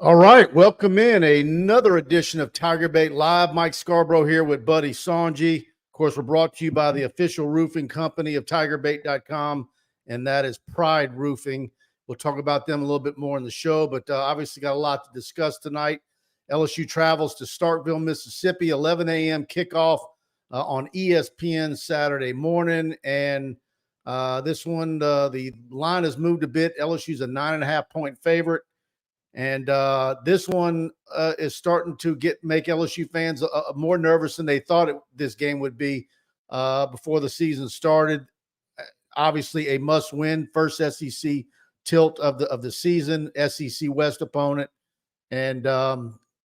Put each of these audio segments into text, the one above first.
All right, welcome in another edition of TigerBait Live. Mike Scarborough here with Buddy Songy. Of course, we're brought to you by the official roofing company of TigerBait.com, and that is Pride Roofing. We'll talk about them a little bit more in the show, but obviously got a lot to discuss tonight. LSU travels to Starkville, Mississippi, 11 a.m. kickoff on ESPN Saturday morning, and this one, the line has moved a bit. LSU's a 9.5-point favorite. And this one is starting to make LSU fans more nervous than they thought this game would be before the season started. Obviously, a must-win, first SEC tilt of the season, SEC West opponent, and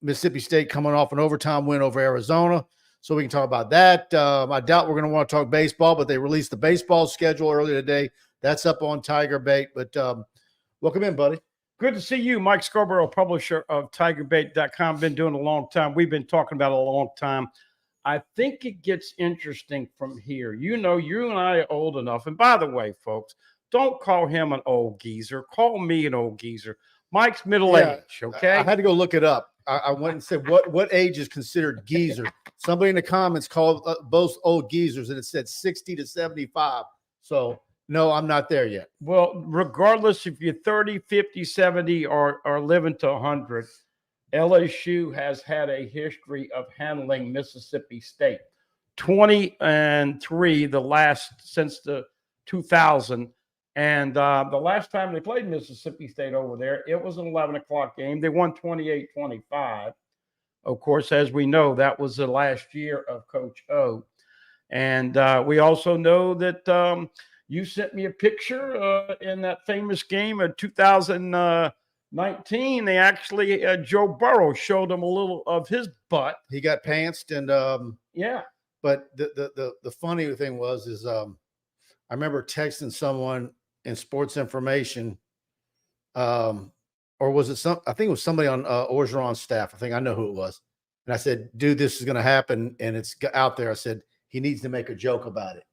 Mississippi State coming off an overtime win over Arizona. So we can talk about that. I doubt we're going to want to talk baseball, but they released the baseball schedule earlier today. That's up on TigerBait. But welcome in, buddy. Good to see you, Mike Scarborough, publisher of TigerBait.com. Been doing it a long time. We've been talking about it a long time. I think it gets interesting from here. You know, you and I are old enough. And by the way, folks, don't call him an old geezer. Call me an old geezer. Mike's middle age, okay? I had to go look it up. I went and said, what age is considered geezer? Somebody in the comments called both old geezers, and it said 60 to 75. So no, I'm not there yet. Well, regardless if you're 30, 50, 70, or living to 100, LSU has had a history of handling Mississippi State. 20-3 the last since the 2000. And the last time they played Mississippi State over there, it was an 11 o'clock game. They won 28-25. Of course, as we know, that was the last year of Coach O. And we also know that you sent me a picture in that famous game of 2019. They actually, Joe Burrow showed him a little of his butt. He got pantsed, and yeah. But the funny thing was I remember texting someone in sports information, or was it I think it was somebody on Orgeron's staff. I think I know who it was. And I said, dude, this is going to happen, and it's out there. I said, he needs to make a joke about it.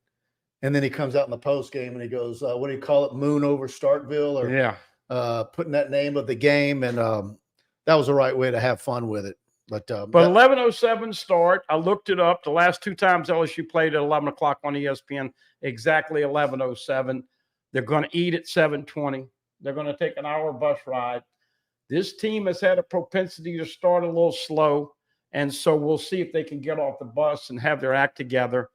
And then he comes out in the post game and he goes, what do you call it? Moon over Starkville, or putting that name of the game. And that was the right way to have fun with it. But 11:07 start. I looked it up. The last two times LSU played at 11 o'clock on ESPN, exactly 11:07. They're going to eat at 7:20. They're going to take an hour bus ride. This team has had a propensity to start a little slow. And so we'll see if they can get off the bus and have their act together.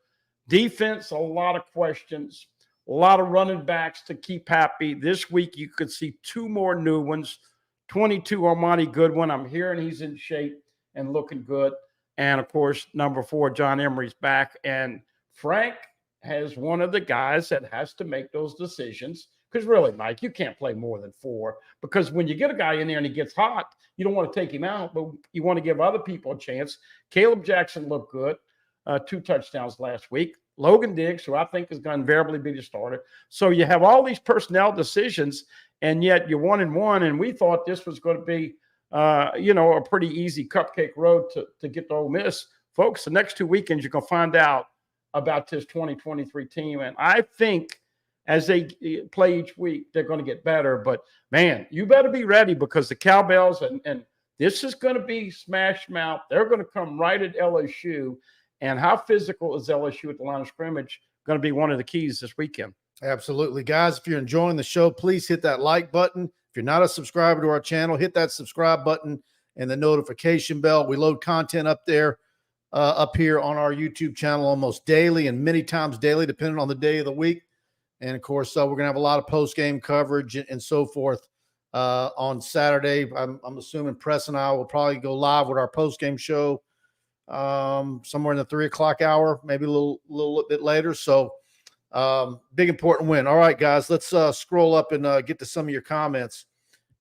Defense, a lot of questions, a lot of running backs to keep happy. This week, you could see two more new ones. 22, Armani Goodwin. I'm hearing he's in shape and looking good. And, of course, number 4, John Emery's back. And Frank has one of the guys that has to make those decisions. Because really, Mike, you can't play more than 4. Because when you get a guy in there and he gets hot, you don't want to take him out, but you want to give other people a chance. Caleb Jackson looked good. 2 touchdowns last week. Logan Diggs, who I think is going to invariably be the starter. So you have all these personnel decisions, and yet you're 1-1, and we thought this was going to be, a pretty easy cupcake road to get to Ole Miss. Folks, the next 2 weekends, you're going to find out about this 2023 team, and I think as they play each week, they're going to get better. But, man, you better be ready, because the Cowbells, and this is going to be smash mouth. They're going to come right at LSU. And how physical is LSU at the line of scrimmage going to be one of the keys this weekend? Absolutely. Guys, if you're enjoying the show, please hit that like button. If you're not a subscriber to our channel, hit that subscribe button and the notification bell. We load content up there, up here on our YouTube channel almost daily and many times daily, depending on the day of the week. And, of course, we're going to have a lot of post-game coverage and so forth on Saturday. I'm assuming Press and I will probably go live with our post-game show somewhere in the 3 o'clock hour, maybe a little bit later. So big, important win. All right, guys, let's scroll up and get to some of your comments.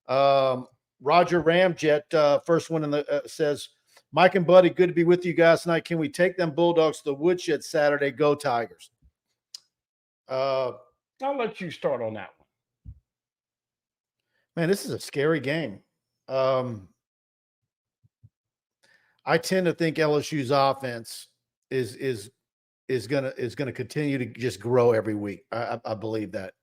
Roger Ramjet, first one in the says, Mike and Buddy, good to be with you guys tonight. Can we take them Bulldogs to the woodshed Saturday? Go Tigers. I'll let you start on that one. Man, this is a scary game. I tend to think LSU's offense is gonna continue to just grow every week. I believe that.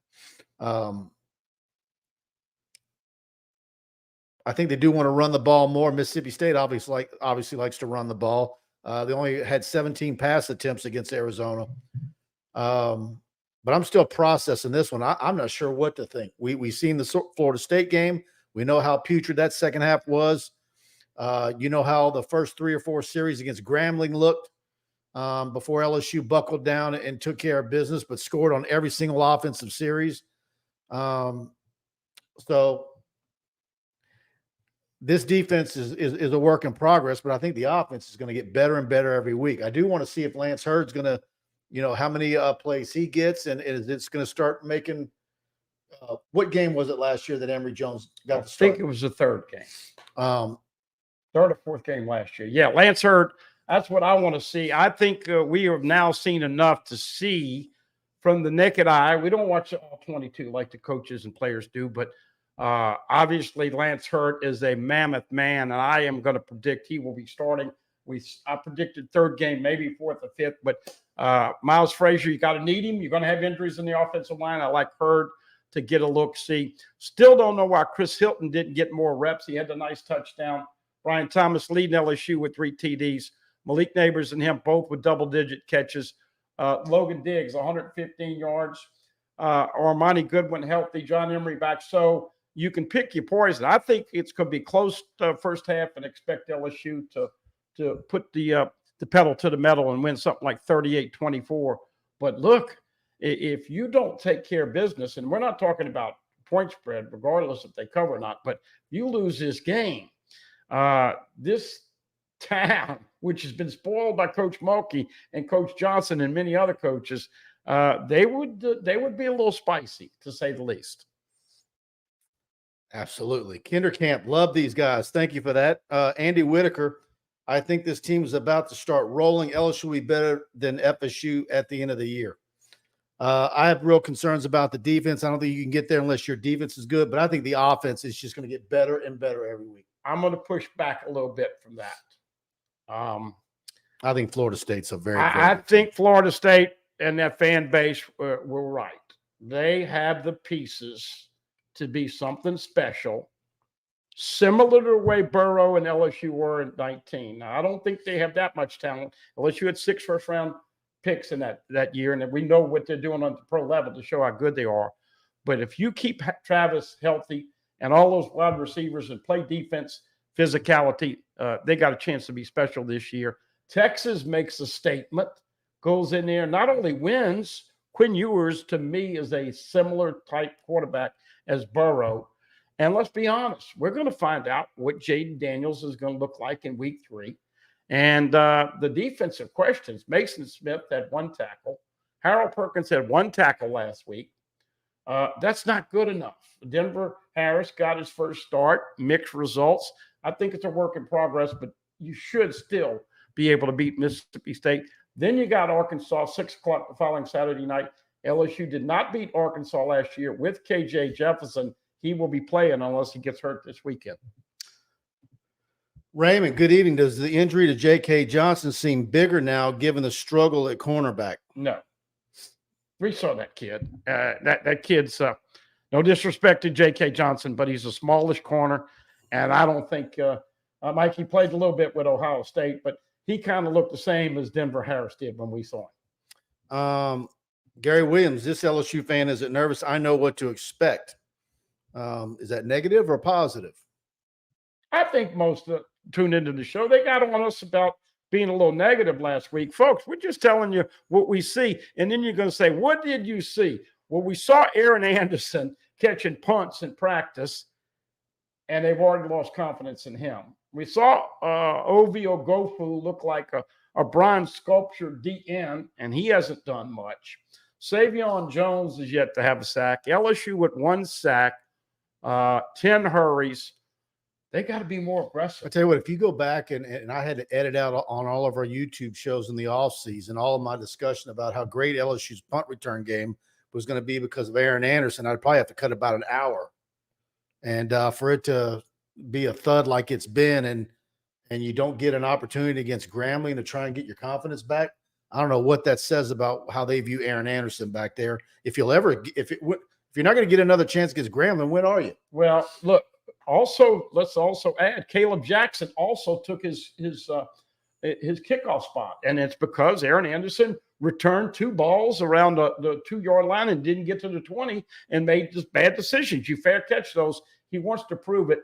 I I think they do want to run the ball more. Mississippi State obviously likes to run the ball. They only had 17 pass attempts against Arizona. But I'm still processing this one. I'm not sure what to think. We've seen the Florida State game. We know how putrid that second half was. You know how the first 3 or 4 series against Grambling looked before LSU buckled down and took care of business, but scored on every single offensive series. So this defense is a work in progress, but I think the offense is going to get better and better every week. I do want to see if Lance Hurd's going to, how many plays he gets, and is it's going to start making. What game was it last year that Emory Jones got to start? I think it was the third game. Third or fourth game last year. Yeah, Lance Hurd, that's what I want to see. I think we have now seen enough to see from the naked eye. We don't watch all 22 like the coaches and players do, but obviously Lance Hurd is a mammoth man, and I am going to predict he will be starting. I predicted third game, maybe fourth or fifth, but Miles Frazier, you got to need him. You're going to have injuries in the offensive line. I like Hurd to get a look. See, still don't know why Chris Hilton didn't get more reps. He had the nice touchdown. Brian Thomas leading LSU with 3 TDs. Malik Neighbors and him both with double-digit catches. Logan Diggs, 115 yards. Armani Goodwin healthy. John Emery back. So you can pick your poison. I think it's going to be close to first half and expect LSU to put the pedal to the metal and win something like 38-24. But look, if you don't take care of business, and we're not talking about point spread, regardless if they cover or not, but you lose this game, this town, which has been spoiled by Coach Mulkey and Coach Johnson and many other coaches, they would be a little spicy, to say the least. Absolutely. Kindercamp, love these guys. Thank you for that. Andy Whitaker, I think this team is about to start rolling. LSU will be better than FSU at the end of the year. I have real concerns about the defense. I don't think you can get there unless your defense is good, but I think the offense is just going to get better and better every week. I'm going to push back a little bit from that. I think Florida State's a very I think Florida State and that fan base were right. They have the pieces to be something special, similar to the way Burrow and LSU were in 19. Now, I don't think they have that much talent. LSU had 6 first-round picks in that year, and we know what they're doing on the pro level to show how good they are. But if you keep Travis healthy and all those wide receivers and play defense, physicality, they got a chance to be special this year. Texas makes a statement, goes in there, not only wins. Quinn Ewers, to me, is a similar type quarterback as Burrow. And let's be honest, we're going to find out what Jaden Daniels is going to look like in week 3. And the defensive questions, Mason Smith had 1 tackle. Harold Perkins had 1 tackle last week. That's not good enough. Denver Harris got his first start, mixed results. I think it's a work in progress, but you should still be able to beat Mississippi State. Then you got Arkansas, 6 o'clock the following Saturday night. LSU did not beat Arkansas last year with KJ Jefferson. He will be playing unless he gets hurt this weekend. Raymond, good evening. Does the injury to J.K. Johnson seem bigger now given the struggle at cornerback? No. We saw that kid. That kid's no disrespect to J.K. Johnson, but he's a smallish corner. And I don't think Mike, he played a little bit with Ohio State, but he kind of looked the same as Denver Harris did when we saw him. Gary Williams, this LSU fan isn't nervous. I know what to expect. Is that negative or positive? I think most tuned into the show, they got on us about being a little negative last week. Folks, we're just telling you what we see. And then you're going to say, what did you see? Well, we saw Aaron Anderson catching punts in practice, and they've already lost confidence in him. We saw Ovi Ogofu look like a bronze sculpture DN, and he hasn't done much. Savion Jones is yet to have a sack. LSU with 1 sack, 10 hurries. They got to be more aggressive. I tell you what, if you go back and I had to edit out on all of our YouTube shows in the offseason, all of my discussion about how great LSU's punt return game was going to be because of Aaron Anderson, I'd probably have to cut about an hour. And for it to be a thud like it's been and you don't get an opportunity against Grambling to try and get your confidence back, I don't know what that says about how they view Aaron Anderson back there. If you're not going to get another chance against Grambling, when are you? Well, look, Also, let's also add Caleb Jackson also took his kickoff spot, and it's because Aaron Anderson returned 2 balls around the 2-yard line and didn't get to the 20 and made just bad decisions. You fair catch those. He wants to prove it.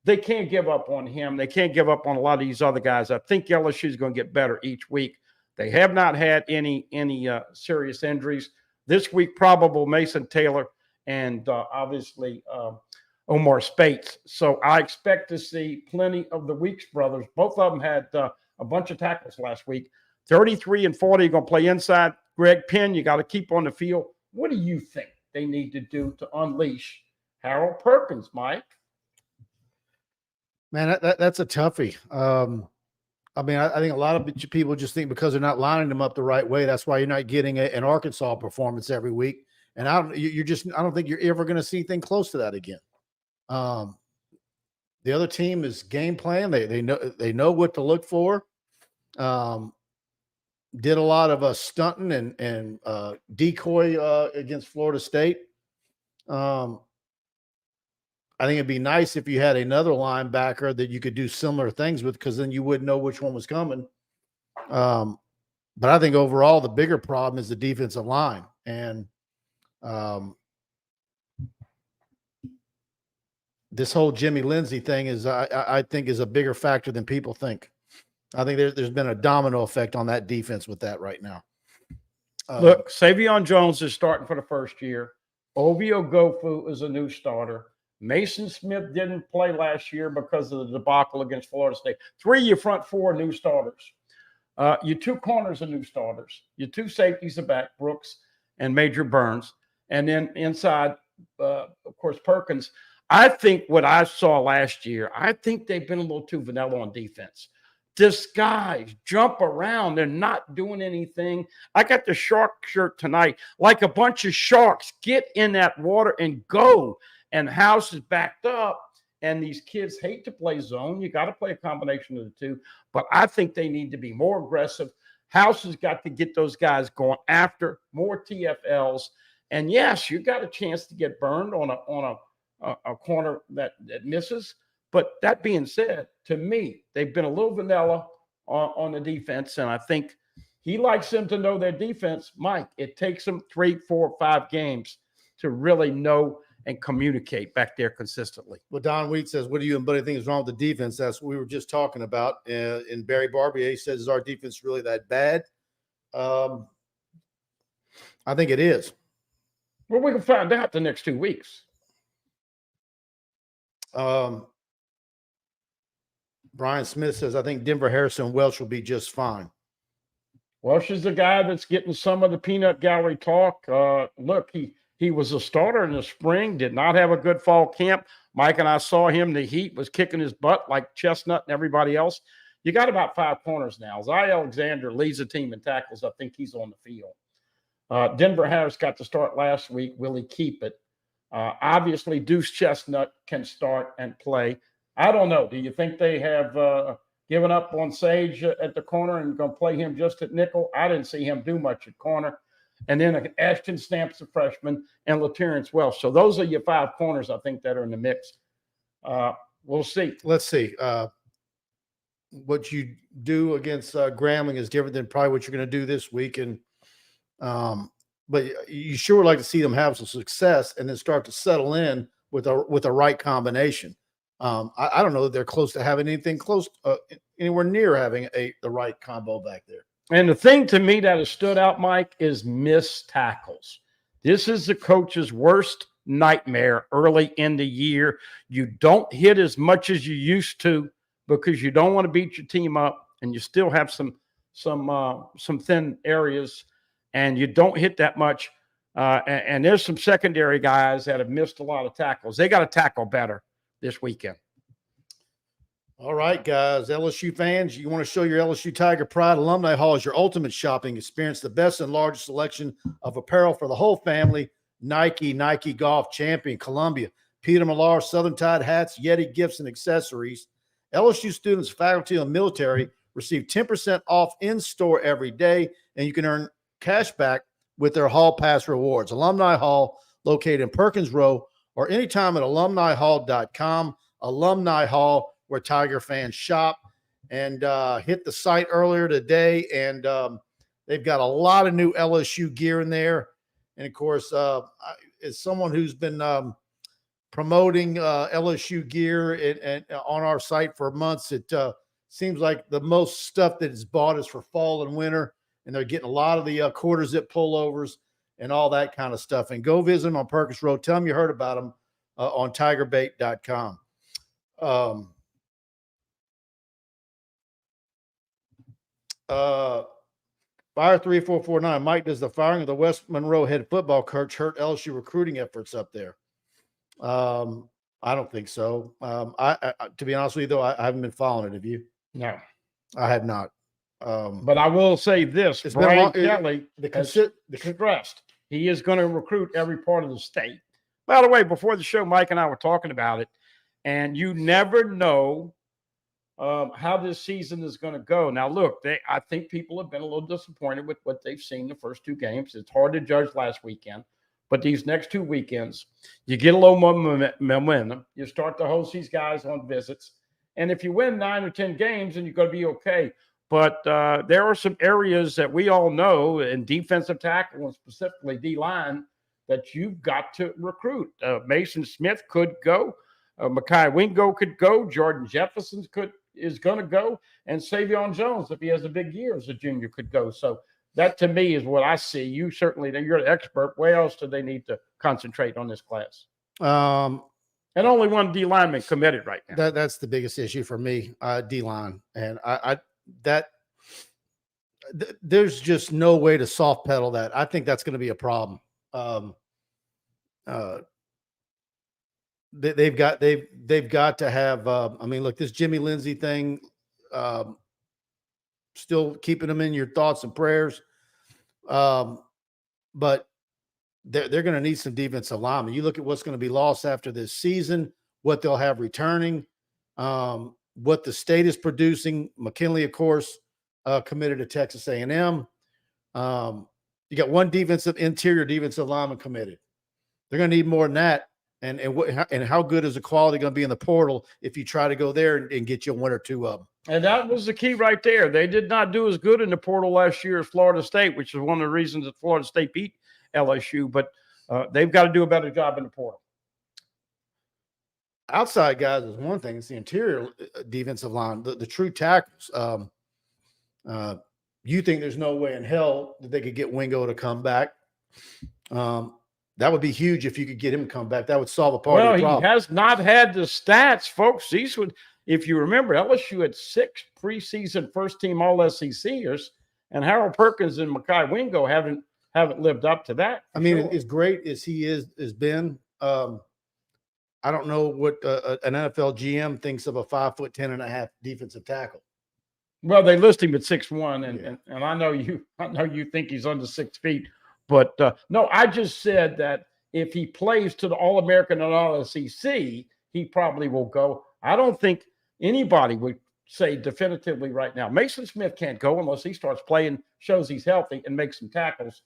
They can't give up on him. They can't give up on a lot of these other guys. I think LSU is going to get better each week. They have not had any serious injuries. This week, probable Mason Taylor and obviously Omar Spates. So I expect to see plenty of the Weeks brothers. Both of them had a bunch of tackles last week. 33 and 40 are going to play inside. Greg Penn, you got to keep on the field. What do you think they need to do to unleash Harold Perkins, Mike? Man, that's a toughie. I mean, I think a lot of people just think because they're not lining them up the right way, that's why you're not getting an Arkansas performance every week. And I don't think you're ever going to see anything close to that again. The other team is game plan. They know what to look for. Did a lot of stunting and decoy against Florida State. I think it'd be nice if you had another linebacker that you could do similar things with, because then you wouldn't know which one was coming. But I think overall the bigger problem is the defensive line. And this whole Jimmy Lindsey thing is, I think, is a bigger factor than people think. I think there's been a domino effect on that defense with that right now. Look, Savion Jones is starting for the first year. Ovio Gofu is a new starter. Mason Smith didn't play last year because of the debacle against Florida State. 3 of your front 4 new starters. Your 2 corners are new starters. Your 2 safeties are back, Brooks and Major Burns. And then inside, of course, Perkins. I think what I saw last year, I think they've been a little too vanilla on defense. Disguise, jump around. They're not doing anything. I got the shark shirt tonight. Like a bunch of sharks, get in that water and go. And House is backed up, and these kids hate to play zone. You got to play a combination of the two. But I think they need to be more aggressive. House has got to get those guys going after more TFLs. And yes, you got a chance to get burned on a corner that misses. But that being said, to me, they've been a little vanilla on the defense, and I think he likes them to know their defense. Mike, it takes them 3, 4, 5 games to really know and communicate back there consistently. Well, Don Wheat says, what do you and Buddy think is wrong with the defense? That's what we were just talking about. And Barry Barbier, he says, is our defense really that bad? I think it is. Well, we can find out the next 2 weeks. Brian Smith says, I think Denver Harrison Welch will be just fine. Welch is the guy that's getting some of the peanut gallery talk. Look, he was a starter in the spring, did not have a good fall camp. Mike and I saw him. The heat was kicking his butt like Chestnut and everybody else. You got about 5 corners now. Zy Alexander leads the team in tackles. I think he's on the field. Denver Harris got to start last week. Will he keep it? Obviously, Deuce Chestnut can start and play. I don't know. Do you think they have given up on Sage at the corner and going to play him just at nickel? I didn't see him do much at corner. And then Ashton Stamps, a freshman, and LaTerrence Welsh. So those are your 5 corners, I think, that are in the mix. We'll see. Let's see. What you do against Grambling is different than probably what you're going to do this week. And but you sure would like to see them have some success and then start to settle in with a right combination. I don't know that they're close to having anything close anywhere near having the right combo back there. And the thing to me that has stood out, Mike, is missed tackles. This is the coach's worst nightmare early in the year. You don't hit as much as you used to because you don't want to beat your team up, and you still have some thin areas, and you don't hit that much. And there's some secondary guys that have missed a lot of tackles. They got to tackle better this weekend. All right, guys, LSU fans, you want to show your LSU Tiger pride? Alumni Hall is your ultimate shopping experience, the best and largest selection of apparel for the whole family. Nike Golf Champion, Columbia, Peter Millar, Southern Tide hats, Yeti gifts, and accessories. LSU students, faculty, and military receive 10% off in-store every day, and you can earn cash back with their Hall Pass rewards. Alumni Hall, located in Perkins Row, or anytime at alumnihall.com. Alumni Hall, where Tiger fans shop, and hit the site earlier today. And they've got a lot of new LSU gear in there. And of course, as someone who's been promoting LSU gear and on our site for months, it seems like the most stuff that is bought is for fall and winter, and they're getting a lot of the quarter zip pullovers and all that kind of stuff. And go visit them on Perkins Road. Tell them you heard about them on TigerBait.com. Fire 3449. Mike, does the firing of the West Monroe head football coach hurt LSU recruiting efforts up there? I don't think so. I to be honest with you, though, I haven't been following it. Have you? No, I have not. But I will say this: Brian Kelly has stressed he is going to recruit every part of the state. By the way, before the show, Mike and I were talking about it, and you never know how this season is going to go. Now, look, I think people have been a little disappointed with what they've seen the first two games. It's hard to judge last weekend. But these next two weekends, you get a little more momentum. You start to host these guys on visits. And if you win 9 or 10 games, then you're going to be okay. But there are some areas that we all know in defensive tackle and specifically D-line that you've got to recruit. Mason Smith could go. Mekhi Wingo could go. Jordan Jefferson is going to go. And Savion Jones, if he has a big year as a junior, could go. So that, to me, is what I see. You certainly, you're an expert. Where else do they need to concentrate on this class? And only one D lineman committed right now. That's the biggest issue for me, D line, and there's just no way to soft pedal that. I think that's going to be a problem. They've got to have. I mean, look, this Jimmy Lindsey thing. Still keeping them in your thoughts and prayers. But they're going to need some defensive linemen. You look at what's going to be lost after this season, what they'll have returning, what the state is producing. McKinley, of course, committed to Texas A&M. You got one interior defensive lineman committed. They're going to need more than that. And how good is the quality going to be in the portal if you try to go there and get you one or two of them? And that was the key right there. They did not do as good in the portal last year as Florida State, which is one of the reasons that Florida State beat LSU. But they've got to do a better job in the portal. Outside guys is one thing. It's the interior defensive line, the true tackles. You think there's no way in hell that they could get Wingo to come back. That would be huge if you could get him to come back. That would solve a part of the problem. Well, he has not had the stats, folks. If you remember, LSU had 6 preseason first-team All-SECers, and Harold Perkins and Mekhi Wingo haven't lived up to that. I mean, as great as he has been, I don't know what an NFL GM thinks of a 5'10.5" defensive tackle. Well, they list him at 6'1", and I know you think he's under 6 feet. But no, I just said that if he plays to the All-American and All-SEC, he probably will go. I don't think anybody would say definitively right now. Mason Smith can't go unless he starts playing, shows he's healthy, and makes some tackles.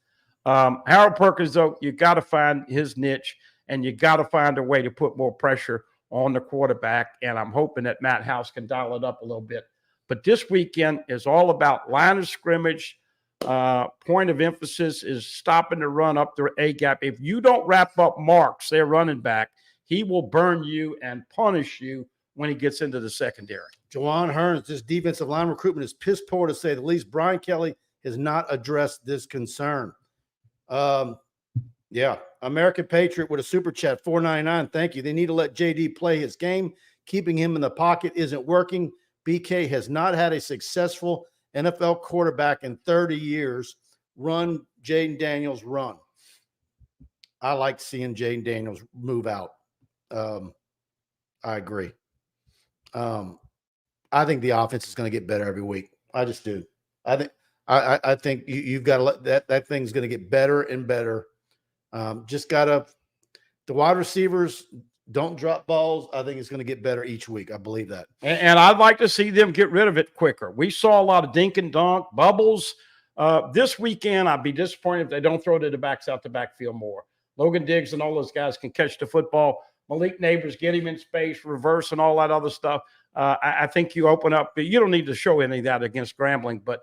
Harold Perkins, though, you got to find his niche, and you got to find a way to put more pressure on the quarterback. And I'm hoping that Matt House can dial it up a little bit. But this weekend is all about line of scrimmage. Point of emphasis is stopping the run up the A gap. If you don't wrap up Marks, their running back, he will burn you and punish you when he gets into the secondary. Jawan Hearns, this defensive line recruitment is piss poor to say the least. Brian Kelly has not addressed this concern. Yeah, American Patriot with a super chat, $4.99. Thank you. They need to let JD play his game. Keeping him in the pocket isn't working. BK has not had a successful NFL quarterback in 30 years. Run, Jaden Daniels, run. I like seeing Jaden Daniels move out. I agree. I think the offense is going to get better every week. I just do. I think you've got to let that thing's going to get better and better. Just got to – the wide receivers don't drop balls. I think it's going to get better each week. I believe that. And I'd like to see them get rid of it quicker. We saw a lot of dink and dunk, bubbles. This weekend, I'd be disappointed if they don't throw to the backs out the backfield more. Logan Diggs and all those guys can catch the football. Malik Neighbors, get him in space, reverse, and all that other stuff. I think you open up. You don't need to show any of that against Grambling, but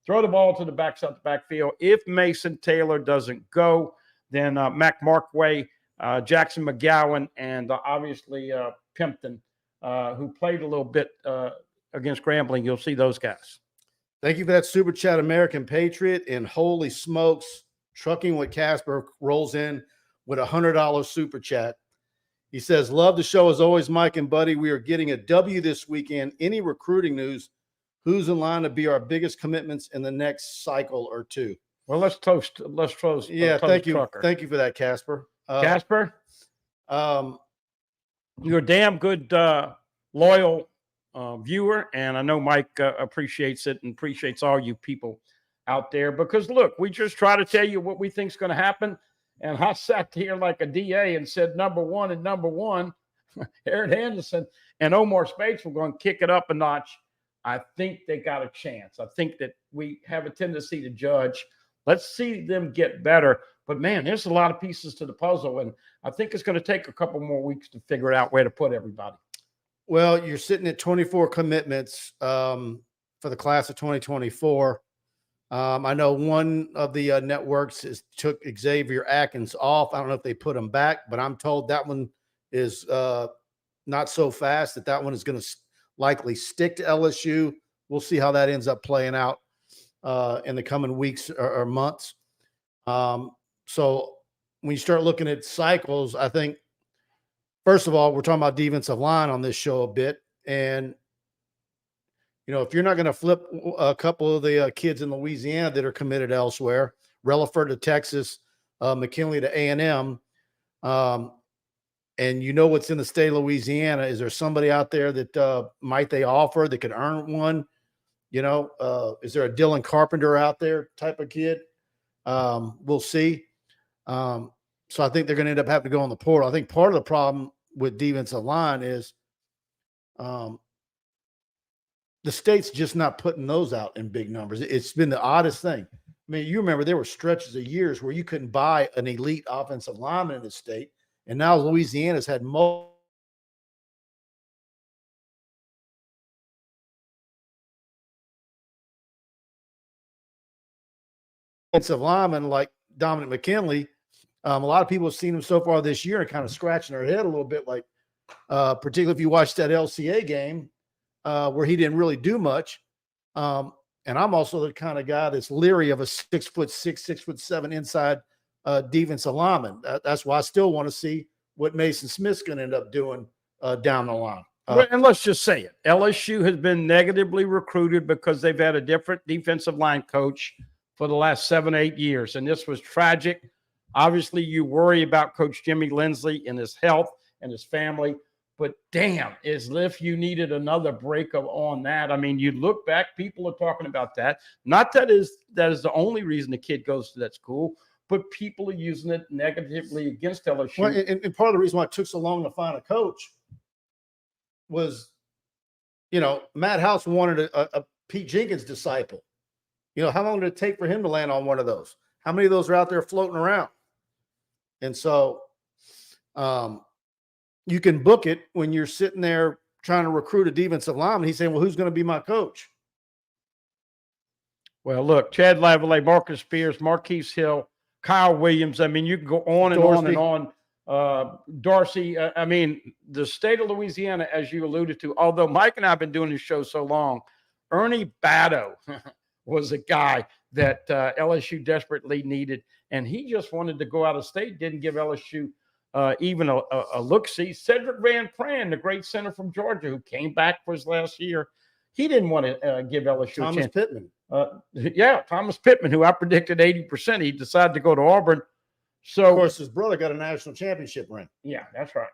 throw the ball to the backfield. If Mason Taylor doesn't go, then Mac Markway, Jackson McGowan, and obviously Pimpton, who played a little bit against Grambling. You'll see those guys. Thank you for that super chat, American Patriot. And holy smokes, Trucking with Casper rolls in with $100 super chat. He says, love the show as always, Mike and Buddy. We are getting a W this weekend. Any recruiting news? Who's in line to be our biggest commitments in the next cycle or two? Well, let's toast. Yeah, thank you. Trucker. Thank you for that, Casper. Casper, you're a damn good, loyal viewer, and I know Mike appreciates it and appreciates all you people out there, because look, we just try to tell you what we think is going to happen. And I sat here like a DA and said number one, Aaron Henderson and Omar Speights were going to kick it up a notch. I think they got a chance. I think that we have a tendency to judge. Let's see them get better. But, man, there's a lot of pieces to the puzzle, and I think it's going to take a couple more weeks to figure out where to put everybody. Well, you're sitting at 24 commitments for the class of 2024. I know one of the networks took Xavier Atkins off. I don't know if they put him back, but I'm told that one is not so fast, that one is going to likely stick to LSU. We'll see how that ends up playing out in the coming weeks or months. So when you start looking at cycles, I think, first of all, we're talking about defensive line on this show a bit. And, you know, if you're not going to flip a couple of the kids in Louisiana that are committed elsewhere, Relaford to Texas, McKinley to A&M, and you know what's in the state of Louisiana, is there somebody out there that might they offer that could earn one? You know, is there a Dylan Carpenter out there type of kid? We'll see. So I think they're going to end up having to go on the portal. I think part of the problem with defensive line is the state's just not putting those out in big numbers. It's been the oddest thing. I mean, you remember there were stretches of years where you couldn't buy an elite offensive lineman in the state, and now Louisiana's had most offensive linemen like Dominic McKinley. A lot of people have seen him so far this year and kind of scratching their head a little bit, like particularly if you watched that LCA game where he didn't really do much. And I'm also the kind of guy that's leery of a 6'6", 6'7" inside defensive lineman. That's why I still want to see what Mason Smith's going to end up doing down the line. And let's just say it. LSU has been negatively recruited because they've had a different defensive line coach for the last 7-8 years. And this was tragic. Obviously, you worry about Coach Jimmy Lindsley and his health and his family. But damn, as if you needed another break on that. I mean, you look back, people are talking about that. Not that is the only reason the kid goes to that school, but people are using it negatively against LSU. Well, and part of the reason why it took so long to find a coach was, you know, Matt House wanted a Pete Jenkins disciple. You know, how long did it take for him to land on one of those? How many of those are out there floating around? And so you can book it when you're sitting there trying to recruit a defensive lineman. He's saying, well, who's going to be my coach? Well, look, Chad Lavallee, Marcus Spears, Marquise Hill, Kyle Williams. I mean, you can go on and on and on. Darcy, I mean, the state of Louisiana, as you alluded to, although Mike and I have been doing this show so long, Ernie Batto was a guy that LSU desperately needed, and he just wanted to go out of state, didn't give LSU even a look-see. Cedric Van Pran, the great center from Georgia, who came back for his last year, he didn't want to give LSU a chance. Pittman. Thomas Pittman, who I predicted 80%. He decided to go to Auburn. So, of course, his brother got a national championship ring. Yeah, that's right.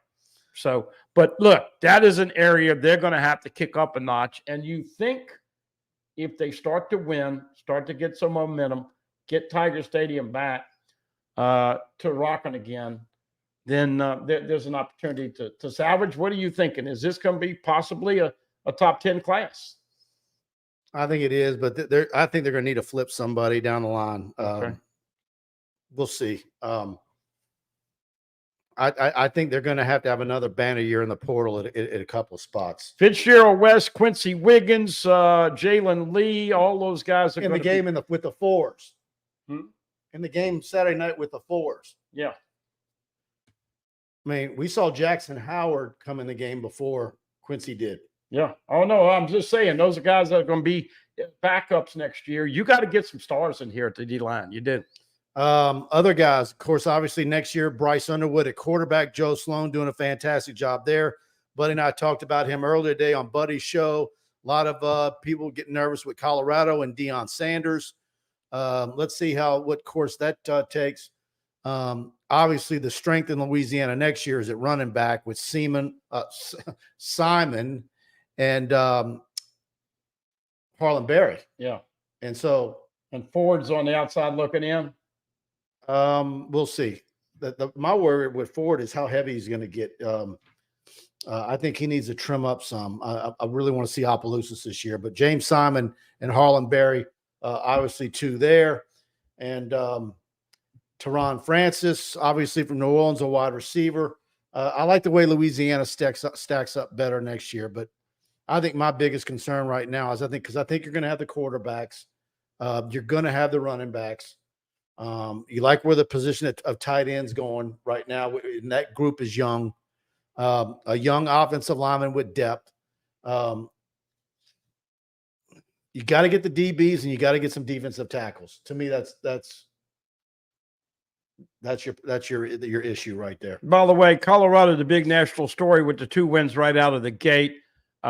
So, but look, that is an area they're going to have to kick up a notch. And you think if they start to win, start to get some momentum, get Tiger Stadium back to rocking again, then there's an opportunity to salvage. What are you thinking? Is this going to be possibly a top 10 class? I think it is, but I think they're going to need to flip somebody down the line. Okay. We'll see. I I think they're going to have another banner year in the portal at a couple of spots. Fitzgerald West, Quincy Wiggins, Jalen Lee, all those guys are in the game with the fours. In the game Saturday night with the fours. Yeah. I mean, we saw Jackson Howard come in the game before Quincy did. Yeah. Oh, no, I'm just saying those are guys that are going to be backups next year. You got to get some stars in here at the D-line. You did. Other guys, of course, obviously next year, Bryce Underwood at quarterback, Joe Sloan doing a fantastic job there. Buddy and I talked about him earlier today on Buddy's show. A lot of people getting nervous with Colorado and Deion Sanders. Let's see what course that takes. Obviously, the strength in Louisiana next year is at running back with Simon and Harlan Berry. Yeah. And Ford's on the outside looking in. We'll see. My worry with Ford is how heavy he's going to get. I think he needs to trim up some. I really want to see Opelousas this year, but James Simon and Harlan Berry, obviously two there. And Teron Francis, obviously from New Orleans, a wide receiver. I like the way Louisiana stacks up better next year, but I think my biggest concern right now is because I think you're going to have the quarterbacks. You're going to have the running backs. You like where the position of tight ends going right now, and that group is young. A young offensive lineman with depth. You got to get the DBs and you got to get some defensive tackles. To me, that's your issue right there. By the way, Colorado, the big national story with the 2 wins right out of the gate.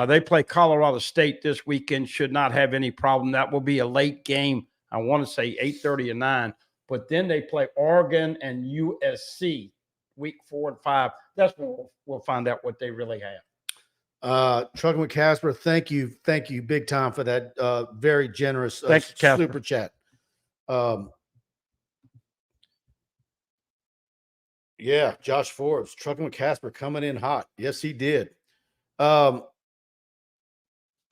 They play Colorado State this weekend. Should not have any problem. That will be a late game. I want to say 8:30 and 9. But then they play Oregon and USC week 4 and 5. That's when we'll find out what they really have. Trucking with Casper, thank you big time for that very generous super chat. Yeah, Josh Forbes, Trucking with Casper coming in hot. Yes, he did. All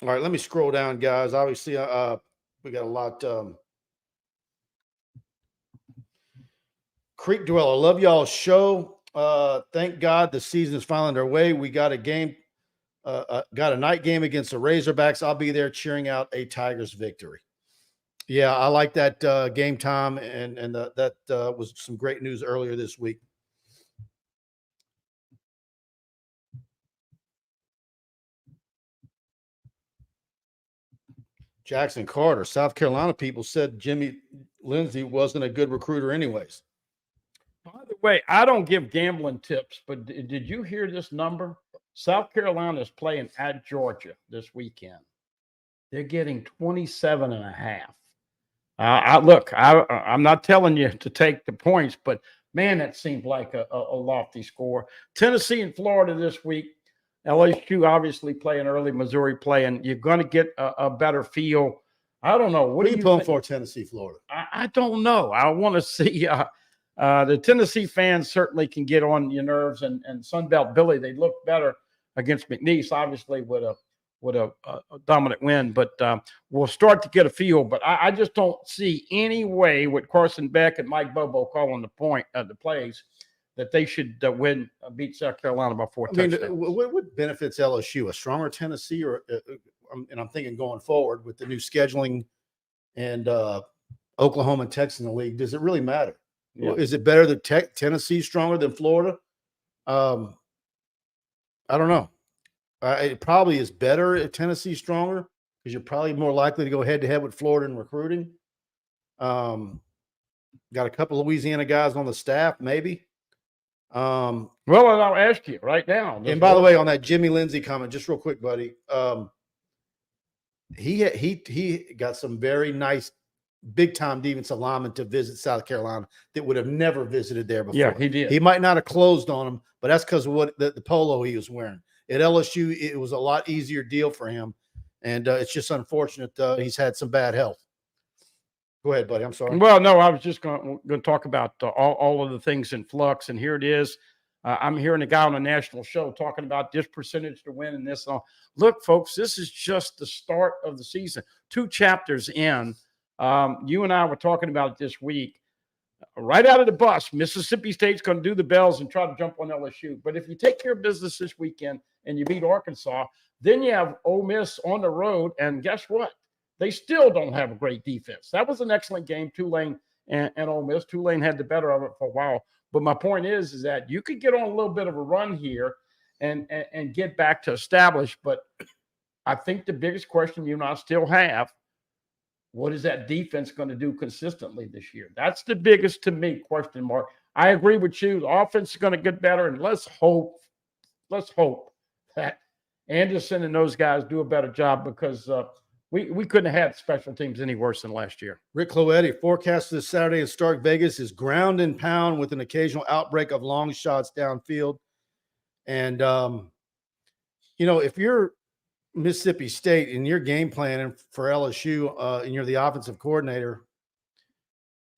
right, let me scroll down, guys. Obviously, we got a lot. Creek Dweller, love y'all's show. Thank God the season is finally underway. We got a game, got a night game against the Razorbacks. I'll be there cheering out a Tigers victory. Yeah, I like that game time, and that was some great news earlier this week. Jackson Carter, South Carolina people said Jimmy Lindsey wasn't a good recruiter anyways. By the way, I don't give gambling tips, but did you hear this number? South Carolina is playing at Georgia this weekend. They're getting 27.5. I'm not telling you to take the points, but man, that seemed like a lofty score. Tennessee and Florida this week. LSU obviously playing early, Missouri playing. You're going to get a better feel. I don't know. What are you pulling for Tennessee, Florida? I don't know. I want to see the Tennessee fans certainly can get on your nerves, and Sunbelt Billy, they look better against McNeese, obviously with a dominant win, but we'll start to get a feel. But I just don't see any way with Carson Beck and Mike Bobo calling the plays that they should beat South Carolina by 4 touchdowns. What benefits LSU? A stronger Tennessee, and I'm thinking going forward with the new scheduling and Oklahoma and Texas in the league, does it really matter? Yeah. Is it better that Tennessee stronger than Florida? I don't know. It probably is better if Tennessee's stronger because you're probably more likely to go head-to-head with Florida in recruiting. Got a couple of Louisiana guys on the staff, maybe. Well, I'll ask you right now. And by the way, on that Jimmy Lindsey comment, just real quick, buddy, he got some very nice big-time defensive linemen to visit South Carolina that would have never visited there before. Yeah, he did. He might not have closed on them, but that's because of what the polo he was wearing. At LSU, it was a lot easier deal for him, and it's just unfortunate he's had some bad health. Go ahead, buddy. I'm sorry. Well, no, I was just going to talk about all of the things in flux, and here it is. I'm hearing a guy on a national show talking about this percentage to win and this. Look, folks, this is just the start of the season. 2 chapters in. You and I were talking about it this week. right out of the bus, Mississippi State's going to do the bells and try to jump on LSU. But if you take care of business this weekend and you beat Arkansas, then you have Ole Miss on the road. And guess what? They still don't have a great defense. That was an excellent game, Tulane and Ole Miss. Tulane had the better of it for a while. But my point is that you could get on a little bit of a run here and get back to established. But I think the biggest question you and I still have, what is that defense going to do consistently this year? That's the biggest, to me, question mark. I agree with you. The offense is going to get better, and let's hope that Anderson and those guys do a better job, because we couldn't have had special teams any worse than last year. Rick Cloetti, forecast this Saturday in Stark Vegas is ground and pound with an occasional outbreak of long shots downfield. And, if you're Mississippi State and you're game planning for LSU and you're the offensive coordinator,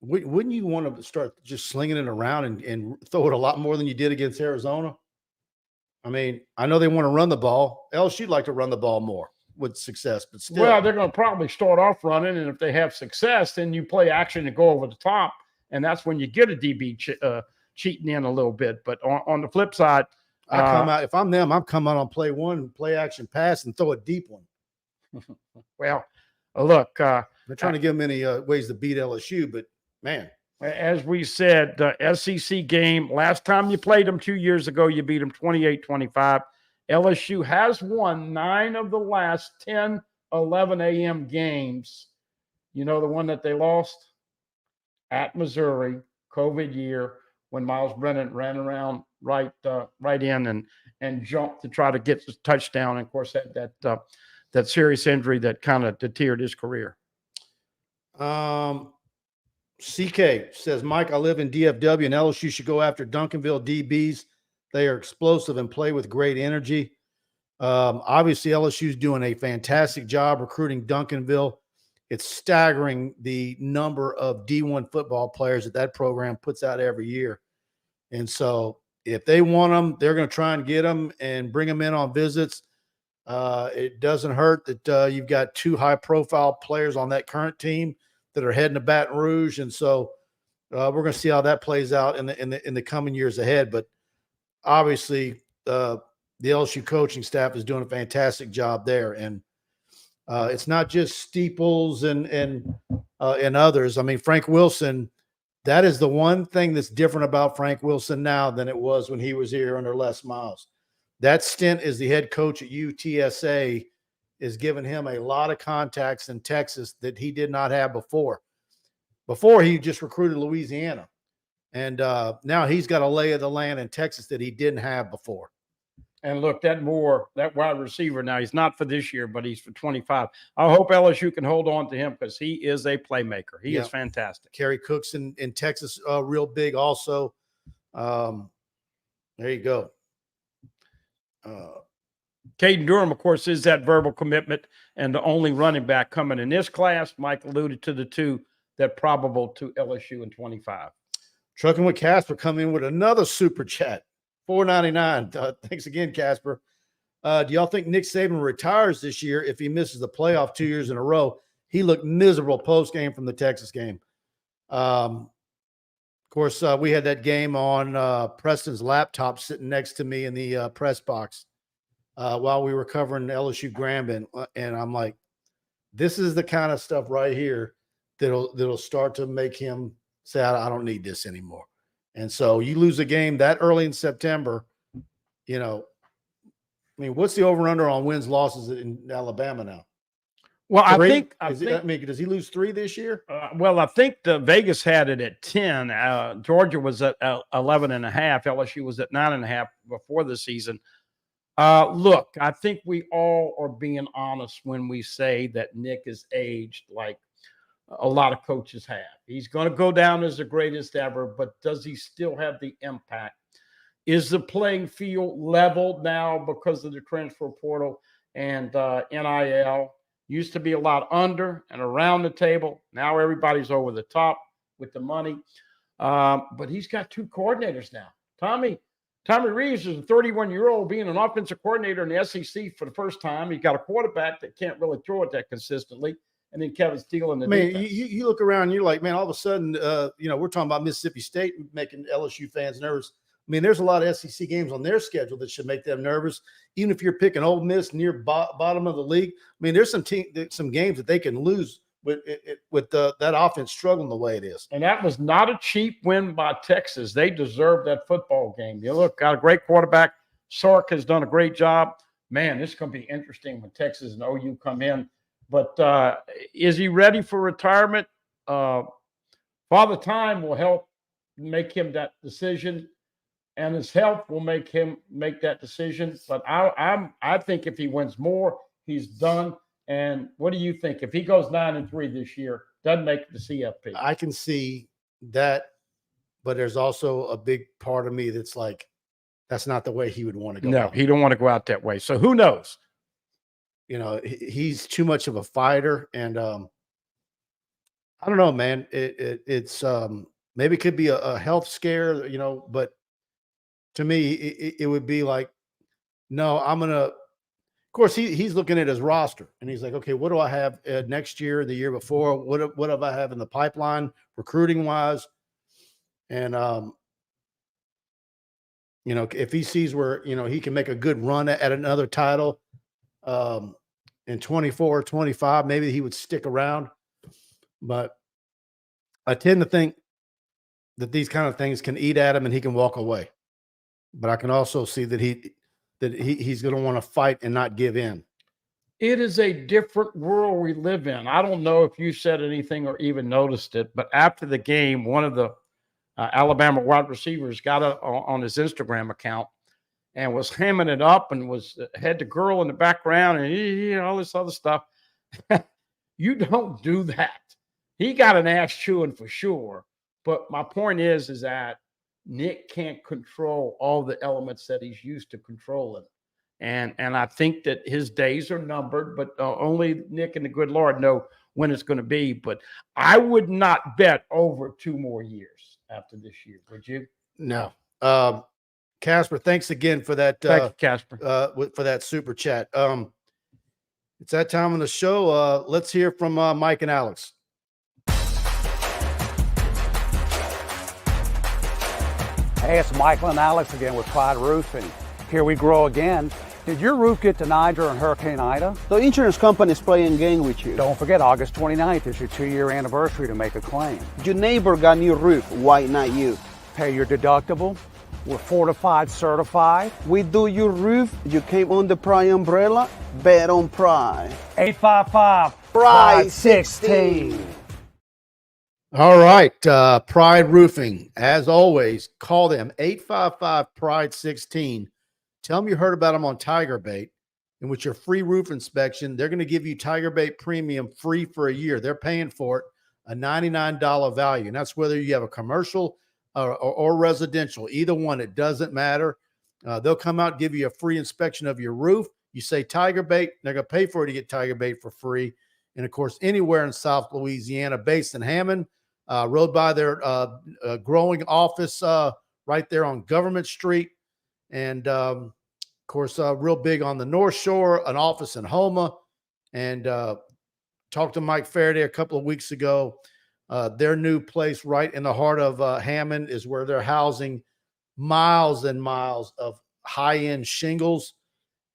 wouldn't you want to start just slinging it around and throw it a lot more than you did against Arizona? I mean, I know they want to run the ball. LSU'd like to run the ball more with success, but still. Well, they're going to probably start off running, and if they have success, then you play action and go over the top, and that's when you get a DB cheating in a little bit. But on the flip side, I come out, if I'm them, I'm coming on play one, play action pass, and throw a deep one. Well, look. They're trying to give them any ways to beat LSU, but, man. As we said, the SEC game, last time you played them 2 years ago, you beat them 28-25. LSU has won 9 of the last 10, 11 a.m. games. You know the one that they lost? At Missouri, COVID year, when Miles Brennan ran around right in and jumped to try to get the touchdown. And, of course, that serious injury that kind of deterred his career. CK says, Mike, I live in DFW, and LSU should go after Duncanville DBs. They are explosive and play with great energy. Obviously, LSU is doing a fantastic job recruiting Duncanville. It's staggering the number of D1 football players that program puts out every year. And so if they want them, they're going to try and get them and bring them in on visits. It doesn't hurt that you've got 2 high-profile players on that current team that are heading to Baton Rouge. And so we're going to see how that plays out in the coming years ahead. But obviously, the LSU coaching staff is doing a fantastic job there. And it's not just Steeples and others. I mean, Frank Wilson, that is the one thing that's different about Frank Wilson now than it was when he was here under Les Miles. That stint as the head coach at UTSA is giving him a lot of contacts in Texas that he did not have before. Before, he just recruited Louisiana. And now he's got a lay of the land in Texas that he didn't have before. And look, that wide receiver now, he's not for this year, but he's for 25. I hope LSU can hold on to him because he is a playmaker. He is fantastic. Kerry Cook's in Texas, real big also. There you go. Caden Durham, of course, is that verbal commitment and the only running back coming in this class. Mike alluded to the 2 that probable to LSU in 25. Trucking with Casper coming in with another super chat, $4.99. Thanks again, Casper. Do y'all think Nick Saban retires this year if he misses the playoff 2 years in a row? He looked miserable post-game from the Texas game. Of course, we had that game on Preston's laptop sitting next to me in the press box while we were covering LSU Grambling. And I'm like, this is the kind of stuff right here that'll start to make him say, I don't need this anymore. And so you lose a game that early in September, I mean, what's the over-under on wins, losses in Alabama now? Well, 3? I think does he lose 3 this year? Well, I think the Vegas had it at 10. Georgia was at 11.5. LSU was at 9.5 before the season. Look, I think we all are being honest when we say that Nick is aged like a lot of coaches have. He's going to go down as the greatest ever, but does he still have the impact? Is the playing field leveled now because of the transfer portal and NIL? Used to be a lot under and around the table. Now everybody's over the top with the money. But he's got 2 coordinators now. Tommy Reeves is a 31-year-old being an offensive coordinator in the SEC for the first time. He's got a quarterback that can't really throw it that consistently. and then Kevin Steele in the I mean, defense. you look around, and you're like, man, all of a sudden, we're talking about Mississippi State making LSU fans nervous. I mean, there's a lot of SEC games on their schedule that should make them nervous. Even if you're picking Ole Miss near bottom of the league, I mean, there's some games that they can lose with that offense struggling the way it is. And that was not a cheap win by Texas. They deserved that football game. You look, got a great quarterback. Sark has done a great job. Man, this is going to be interesting when Texas and OU come in. But is he ready for retirement? Father Time will help make him that decision, and his health will make him make that decision. But I think if he wins more, he's done. And what do you think? If he goes 9-3 this year, doesn't make the CFP. I can see that, but there's also a big part of me that's like, that's not the way he would want to go. No, out. he don't want to go out that way. So who knows? He's too much of a fighter, and I don't know, man. It's maybe it could be a health scare, but to me, it would be like, no, I'm gonna. Of course, he's looking at his roster, and he's like, okay, what do I have next year, the year before? What have I have in the pipeline, recruiting wise? And if he sees where he can make a good run at another title, in 24, 25, maybe he would stick around. But I tend to think that these kind of things can eat at him and he can walk away. But I can also see that he's going to want to fight and not give in. It is a different world we live in. I don't know if you said anything or even noticed it, but after the game, one of the Alabama wide receivers got on his Instagram account and was hamming it up and had the girl in the background and all this other stuff. You don't do that. He got an ass chewing for sure. But my point is that Nick can't control all the elements that he's used to controlling. And I think that his days are numbered, but only Nick and the good Lord know when it's going to be. But I would not bet over 2 more years after this year. Would you? No. Casper, thanks again for that. Thank you, Casper. For that super chat. It's that time on the show. Let's hear from Mike and Alex. Hey, it's Michael and Alex again with Pride Roofing. Here we grow again. Did your roof get to Niger and Hurricane Ida? The insurance company is playing game with you. Don't forget, August 29th is your 2-year anniversary to make a claim. Your neighbor got new roof. Why not you? Pay your deductible. We're fortified, certified. We do your roof. You came on the Pride umbrella. Bet on Pride. 855 Pride 16. All right. Pride Roofing. As always, call them 855 Pride 16. Tell them you heard about them on TigerBait. And with your free roof inspection, they're going to give you TigerBait Premium free for a year. They're paying for it, a $99 value. And that's whether you have a commercial or residential. Either one, it doesn't matter. They'll come out and give you a free inspection of your roof. You say TigerBait, they're going to pay for it to get TigerBait for free. And, of course, anywhere in South Louisiana, based in Hammond, rode by their growing office right there on Government Street. And, of course, real big on the North Shore, an office in Houma. And talked to Mike Faraday a couple of weeks ago. Their new place right in the heart of Hammond is where they're housing miles and miles of high-end shingles.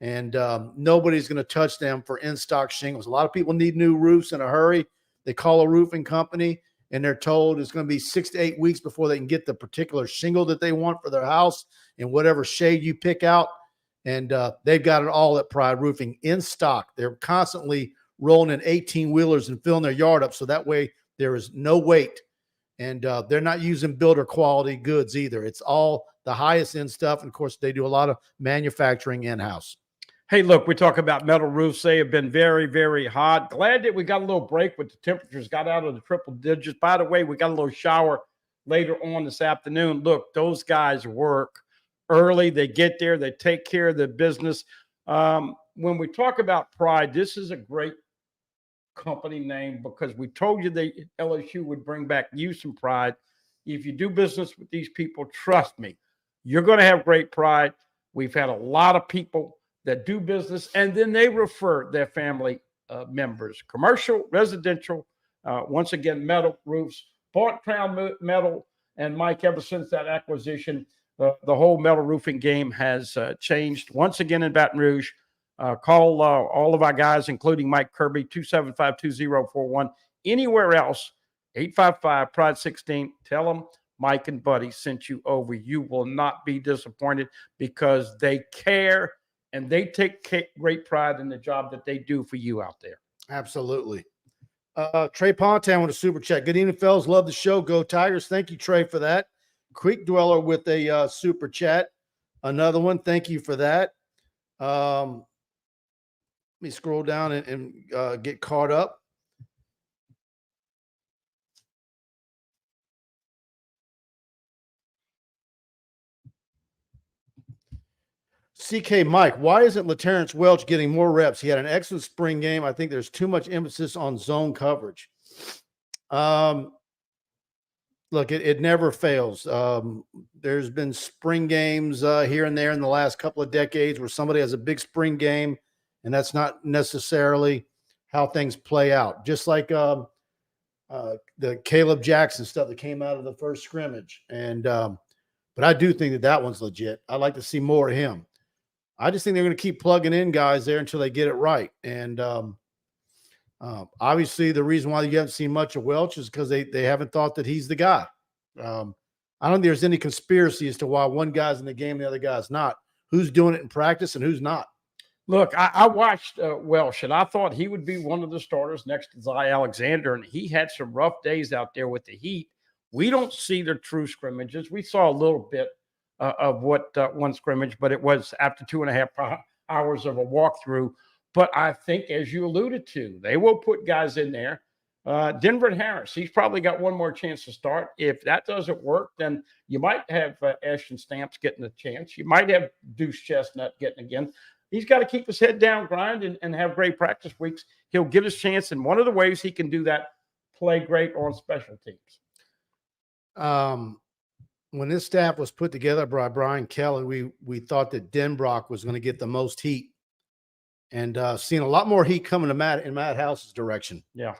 And nobody's going to touch them for in-stock shingles. A lot of people need new roofs in a hurry. They call a roofing company, and they're told it's going to be 6 to 8 weeks before they can get the particular shingle that they want for their house in whatever shade you pick out. And they've got it all at Pride Roofing in stock. They're constantly rolling in 18-wheelers and filling their yard up, so that way there is no wait. And they're not using builder quality goods either. It's all the highest end stuff. And, of course, they do a lot of manufacturing in-house. Hey, look, we talk about metal roofs. They have been very, very hot. Glad that we got a little break with the temperatures, got out of the triple digits. By the way, we got a little shower later on this afternoon. Look, those guys work early. They get there. They take care of their business. When we talk about Pride, this is a great company name because we told you that LSU would bring back you some pride. If you do business with these people, trust me, you're going to have great pride. We've had a lot of people that do business, and then they refer their family members, commercial, residential, once again, metal roofs, bought crown metal. And Mike, ever since that acquisition, the whole metal roofing game has changed once again in Baton Rouge. Call all of our guys, including Mike Kirby, 275-2041. Anywhere else, 855-PRIDE-16. Tell them Mike and Buddy sent you over. You will not be disappointed because they care and they take great pride in the job that they do for you out there. Absolutely. Trey Pontown with a super chat. Good evening, fellas. Love the show. Go Tigers. Thank you, Trey, for that. Creek Dweller with a super chat. Another one. Thank you for that. Let me scroll down and get caught up. CK Mike, why isn't LaTerrence Welch getting more reps? He had an excellent spring game. I think there's too much emphasis on zone coverage. Look, it never fails. There's been spring games here and there in the last couple of decades where somebody has a big spring game, and that's not necessarily how things play out. Just like the Caleb Jackson stuff that came out of the first scrimmage. And but I do think that one's legit. I'd like to see more of him. I just think they're going to keep plugging in guys there until they get it right. And obviously, the reason why you haven't seen much of Welch is because they haven't thought that he's the guy. I don't think there's any conspiracy as to why one guy's in the game, the other guy's not. Who's doing it in practice and who's not? Look, I watched Welsh, and I thought he would be one of the starters next to Zy Alexander, and he had some rough days out there with the heat. We don't see the true scrimmages. We saw a little bit of what one scrimmage, but it was after 2.5 hours of a walkthrough. But I think, as you alluded to, they will put guys in there. Denver Harris, he's probably got one more chance to start. If that doesn't work, then you might have Ashton Stamps getting a chance. You might have Deuce Chestnut getting again. He's got to keep his head down, grind, and have great practice weeks. He'll get his chance. And one of the ways he can do that, play great on special teams. When this staff was put together by Brian Kelly, we thought that Denbrock was going to get the most heat, and seeing a lot more heat coming to Matt House's direction. Yeah.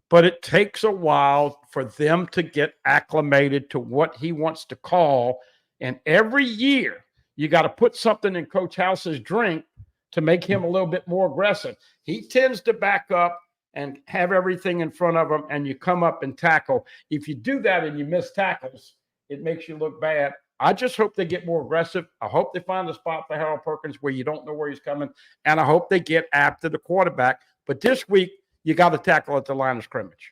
But it takes a while for them to get acclimated to what he wants to call. And every year you got to put something in Coach House's drink to make him a little bit more aggressive. He tends to back up and have everything in front of him, and you come up and tackle. If you do that and you miss tackles, it makes you look bad. I just hope they get more aggressive. I hope they find a spot for Harold Perkins where you don't know where he's coming, and I hope they get after the quarterback. But this week, you got to tackle at the line of scrimmage.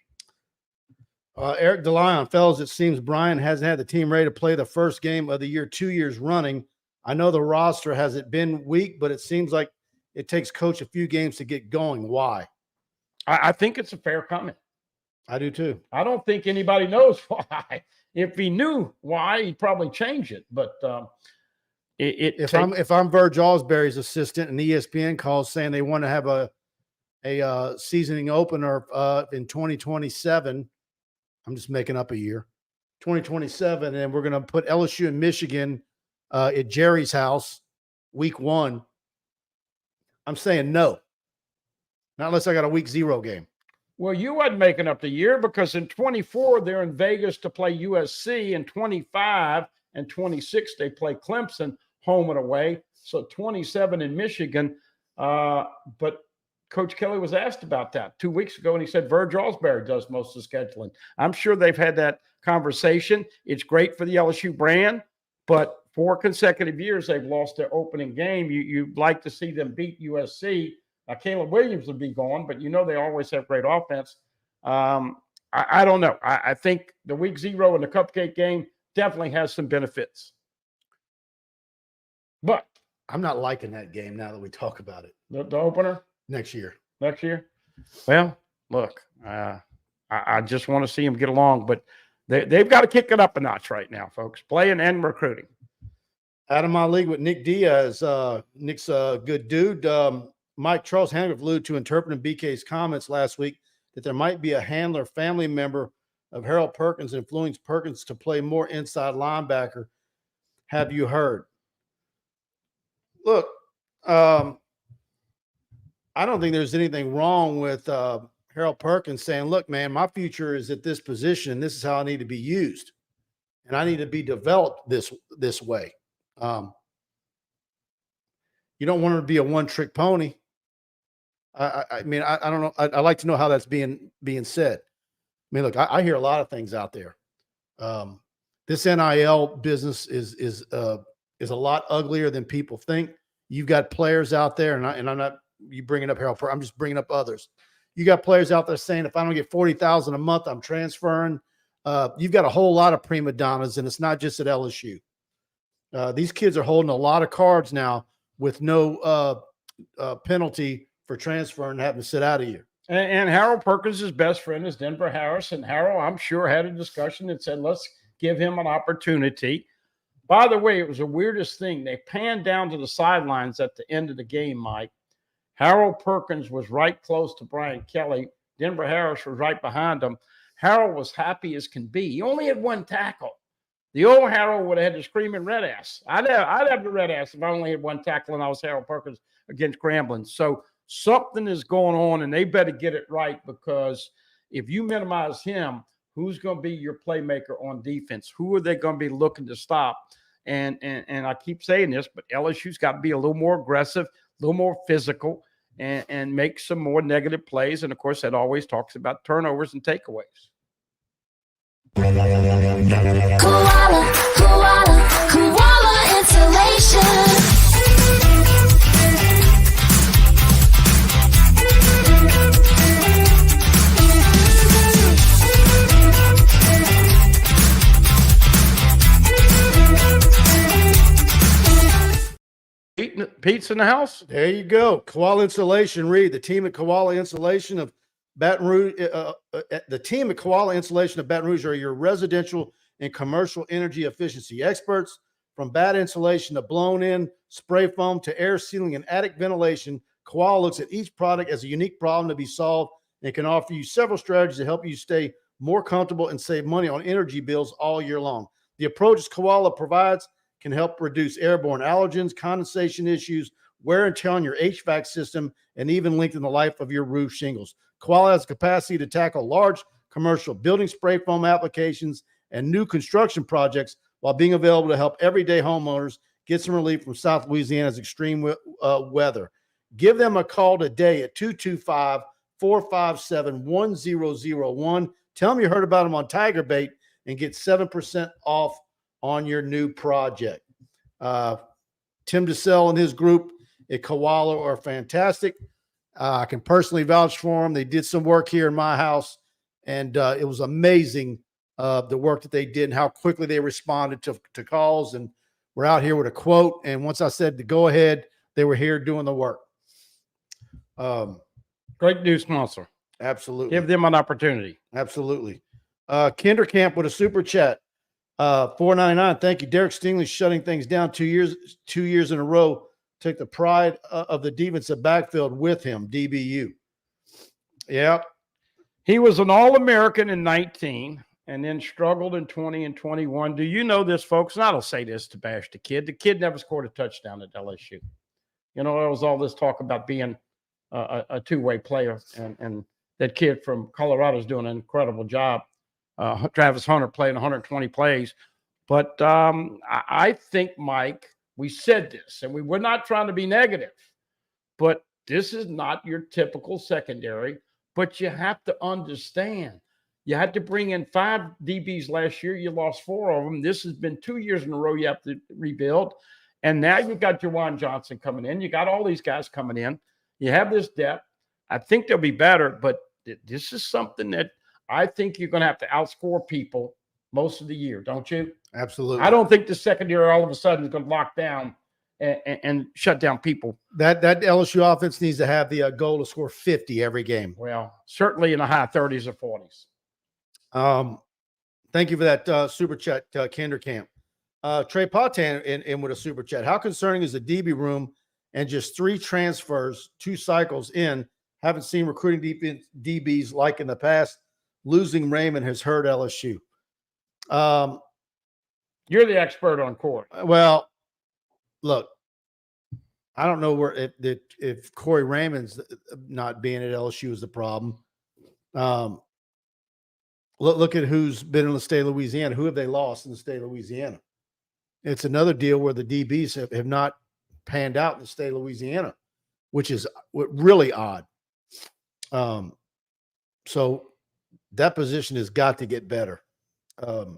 Eric DeLion, fellas, it seems Brian hasn't had the team ready to play the first game of the year 2 years running. I know the roster hasn't been weak, but it seems like it takes Coach a few games to get going. Why? I think it's a fair comment. I do too. I don't think anybody knows why. If he knew why, he'd probably change it. But if I'm Verge Osbury's assistant and ESPN calls saying they want to have a seasoning opener in 2027, I'm just making up a year, 2027, and we're going to put LSU and Michigan at Jerry's house week 1. I'm saying no, not unless I got a week 0 game. Well, you wasn't making up the year because in 24, they're in Vegas to play USC. In 25 and 26, they play Clemson home and away. So 27 in Michigan. But Coach Kelly was asked about that 2 weeks ago, and he said Verge Osbury does most of the scheduling. I'm sure they've had that conversation. It's great for the LSU brand, but 4 consecutive years they've lost their opening game. You'd like to see them beat USC. Caleb Williams will be gone, but you know they always have great offense. I don't know. I think the week 0 in the cupcake game definitely has some benefits. But I'm not liking that game now that we talk about it. The opener? Next year. Well, look, I just want to see them get along, but they've got to kick it up a notch right now, folks. Playing and recruiting. Out of my league with Nick Diaz. Nick's a good dude. Mike Charles Handler alluded to interpreting BK's comments last week that there might be a Handler family member of Harold Perkins influenced Perkins to play more inside linebacker. Have you heard? Look, I don't think there's anything wrong with Harold Perkins saying, look, man, my future is at this position. This is how I need to be used. And I need to be developed this way. You don't want him to be a one-trick pony. I mean, I don't know. I'd like to know how that's being said. I mean, look, I hear a lot of things out there. This NIL business is a lot uglier than people think. You've got players out there, and I'm not you bringing up Harold. I'm just bringing up others. You got players out there saying, if I don't get $40,000 a month, I'm transferring. You've got a whole lot of prima donnas, and it's not just at LSU. These kids are holding a lot of cards now with no penalty for transfer and having to sit out a year. And Harold Perkins' best friend is Denver Harris. And Harold, I'm sure, had a discussion and said, let's give him an opportunity. By the way, it was the weirdest thing. They panned down to the sidelines at the end of the game, Mike. Harold Perkins was right close to Brian Kelly. Denver Harris was right behind him. Harold was happy as can be. He only had one tackle. The old Harold would have had the screaming red ass. I'd have the red ass if I only had one tackle and I was Harold Perkins against Grambling. So something is going on, and they better get it right, because if you minimize him, who's going to be your playmaker on defense? Who are they going to be looking to stop? And I keep saying this, but LSU's got to be a little more aggressive, a little more physical, and make some more negative plays. And, of course, that always talks about turnovers and takeaways. Koala, koala, koala insulation. Pete's in the house. There you go. Koala Insulation, Reed. The team at Koala Insulation of Baton Rouge, the team at Koala Insulation of Baton Rouge are your residential and commercial energy efficiency experts. From bat insulation to blown-in spray foam to air sealing and attic ventilation, Koala looks at each product as a unique problem to be solved and can offer you several strategies to help you stay more comfortable and save money on energy bills all year long. The approaches Koala provides can help reduce airborne allergens, condensation issues, wear and tear on your HVAC system, and even lengthen the life of your roof shingles. Koala has the capacity to tackle large commercial building spray foam applications and new construction projects while being available to help everyday homeowners get some relief from South Louisiana's extreme weather. Give them a call today at 225-457-1001. Tell them you heard about them on TigerBait and get 7% off on your new project. Tim DeSalle and his group at Koala are fantastic. I can personally vouch for them. They did some work here in my house, and it was amazing the work that they did and how quickly they responded to calls. And we're out here with a quote. And once I said to go ahead, they were here doing the work. Great new sponsor. Absolutely. Give them an opportunity. Absolutely. Kindercamp with a super chat. $4.99. Thank you. Derek Stingley shutting things down 2 years in a row. Take the pride of the defensive backfield with him. DBU. Yeah. He was an All-American in 19 and then struggled in 20 and 21. Do you know this, folks? And I don't say this to bash the kid. The kid never scored a touchdown at LSU. You know, there was all this talk about being a two-way player, and that kid from Colorado is doing an incredible job. Travis Hunter playing 120 plays. But I think, Mike, we said this, and we were not trying to be negative, but this is not your typical secondary. But you have to understand, you had to bring in 5 DBs last year. You lost 4 of them. This has been 2 years in a row you have to rebuild. And now you've got Jawan Johnson coming in. You got all these guys coming in. You have this depth. I think they'll be better, but this is something that I think you're going to have to outscore people most of the year, don't you? Absolutely. I don't think the secondary all of a sudden is going to lock down and shut down people. That LSU offense needs to have the goal to score 50 every game. Well, certainly in the high 30s or 40s. Thank you for that super chat, Kindercamp. Trey Patan in with a super chat. How concerning is the DB room and just 3 transfers, 2 cycles in? Haven't seen recruiting DBs like in the past. Losing Raymond has hurt LSU. You're the expert on court. Well, look, I don't know where if Corey Raymond's not being at LSU is the problem. Look at who's been in the state of Louisiana. Who have they lost in the state of Louisiana? It's another deal where the DBs have not panned out in the state of Louisiana, which is really odd. So that position has got to get better. We're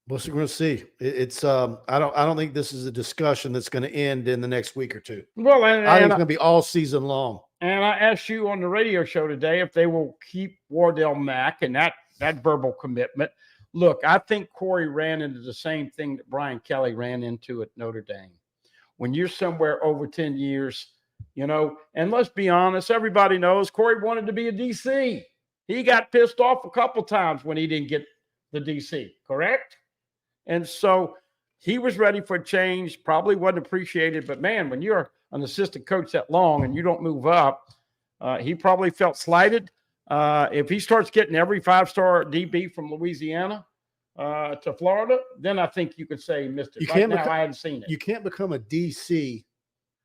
going to see. It's I don't think this is a discussion that's going to end in the next week or two. Well, I think it's going to be all season long. And I asked you on the radio show today if they will keep Wardell Mack and that verbal commitment. Look, I think Corey ran into the same thing that Brian Kelly ran into at Notre Dame. When you're somewhere over 10 years, you know, and let's be honest, everybody knows Corey wanted to be a DC. He got pissed off a couple times when he didn't get the DC, correct? And so he was ready for a change, probably wasn't appreciated. But, man, when you're an assistant coach that long and you don't move up, he probably felt slighted. If he starts getting every five-star DB from Louisiana to Florida, then I think you could say he missed it. Right now, I hadn't seen it. You can't become a DC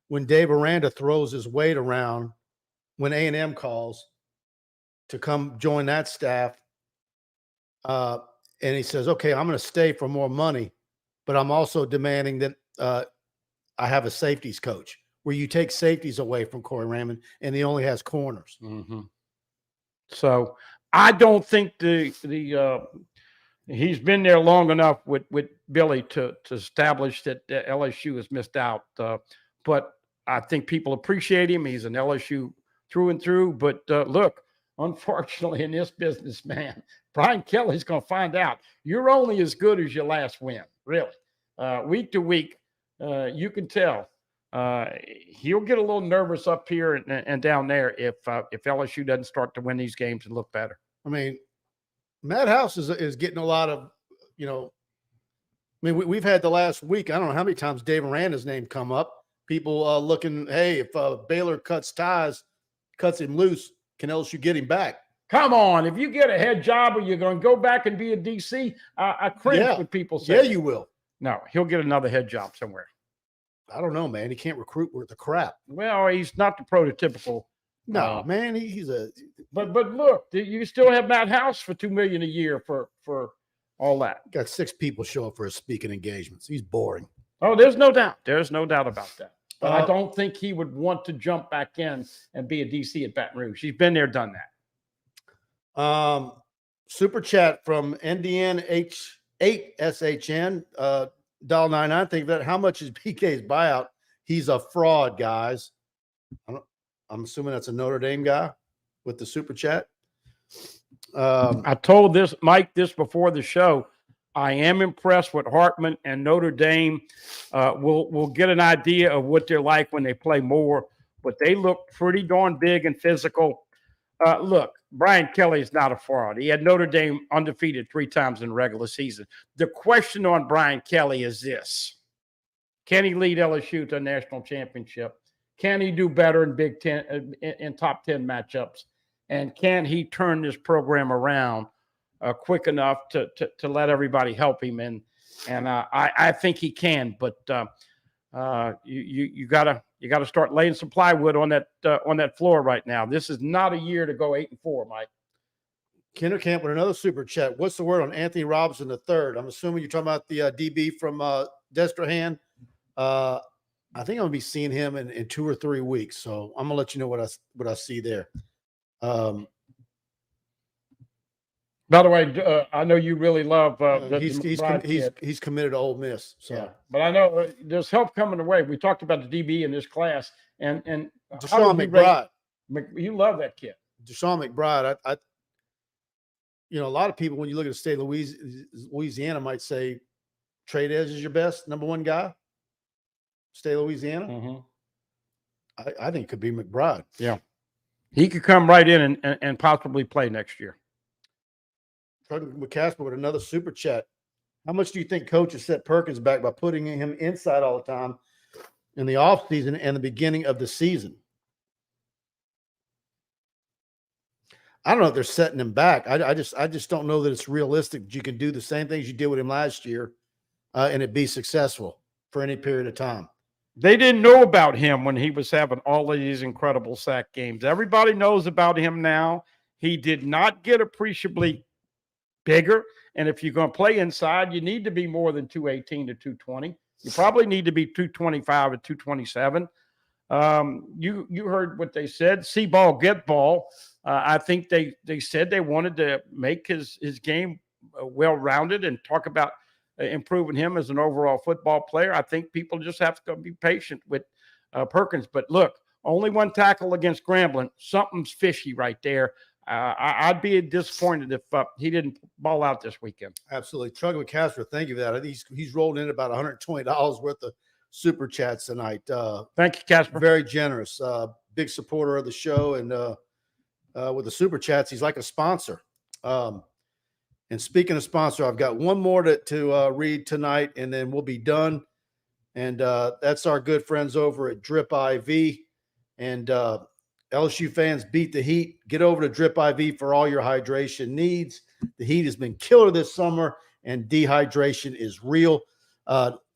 when Dave Aranda throws his weight around when A&M calls to come join that staff. And he says, okay, I'm going to stay for more money, but I'm also demanding that I have a safeties coach, where you take safeties away from Corey Raymond and he only has corners. Mm-hmm. So I don't think he's been there long enough with Billy to establish that LSU has missed out. But I think people appreciate him. He's an LSU through and through. But look, unfortunately, in this business, man, Brian Kelly's going to find out you're only as good as your last win, really. Week to week, you can tell. He'll get a little nervous up here and down there if LSU doesn't start to win these games and look better. I mean, Matt House is getting a lot of, you know, I mean, we've had the last week, I don't know how many times Dave Aranda's name come up. People looking, hey, if Baylor cuts him loose, can LSU get him back? Come on. If you get a head job or you're going to go back and be a DC, I cringe when people say yeah, you will. No, he'll get another head job somewhere. I don't know, man. He can't recruit worth the crap. Well, he's not the prototypical. No, man. He's a. But look, you still have Matt House for $2 million a year for all that. Got 6 people show up for his speaking engagements. He's boring. Oh, there's no doubt. There's no doubt about that. But I don't think he would want to jump back in and be a DC at Baton Rouge. He's been there, done that. Super chat from NDNH8SHN. $1.99. Think about how much is BK's buyout. He's a fraud, guys. I'm assuming that's a Notre Dame guy with the super chat. I told Mike this before the show. I am impressed with Hartman and Notre Dame. We'll get an idea of what they're like when they play more, but they look pretty darn big and physical. Look, Brian Kelly is not a fraud. He had Notre Dame undefeated 3 times in the regular season. The question on Brian Kelly is this: can he lead LSU to a national championship? Can he do better in Big Ten, in top 10 matchups? And can he turn this program around quick enough to let everybody help him? And I think he can, but you gotta start laying some plywood on that floor right now. This is not a year to go 8-4, Mike. Kindercamp with another super chat. What's the word on Anthony Robinson III? I'm assuming you're talking about the DB from Destrehan. I think I'm gonna be seeing him in 2 or 3 weeks, so I'm gonna let you know what I see there. By the way, I know you really love he's committed to Ole Miss. So, yeah. But I know there's help coming away. We talked about the DB in this class, and Deshaun McBride. You love that kid, Deshaun McBride. I a lot of people when you look at the state of Louisiana might say Trey Edge is your best number 1 guy. State of Louisiana. Mm-hmm. I think it could be McBride. Yeah, he could come right in and possibly play next year. Talking with Casper with another super chat. How much do you think coaches set Perkins back by putting him inside all the time in the offseason and the beginning of the season? I don't know if they're setting him back. I just don't know that it's realistic that you can do the same things you did with him last year and it be successful. for any period of time. They didn't know about him when he was having all of these incredible sack games. Everybody knows about him now. He did not get appreciably bigger. And if you're going to play inside, you need to be more than 218 to 220. You probably need to be 225 to 227. You heard what they said. See ball, get ball. I think they said they wanted to make his game well-rounded and talk about improving him as an overall football player. I think people just have to be patient with Perkins. But look, only one tackle against Grambling. Something's fishy right there. I'd be disappointed if he didn't ball out this weekend. Absolutely. Trugger McCaster, thank you for that. I think he's rolled in about $120 worth of super chats tonight. Thank you, Casper. Very generous. Big supporter of the show. And with the super chats, he's like a sponsor. And speaking of sponsor, I've got one more to read tonight, and then we'll be done. And that's our good friends over at Drip IV. And LSU fans, beat the heat. Get over to Drip IV for all your hydration needs. The heat has been killer this summer, and dehydration is real.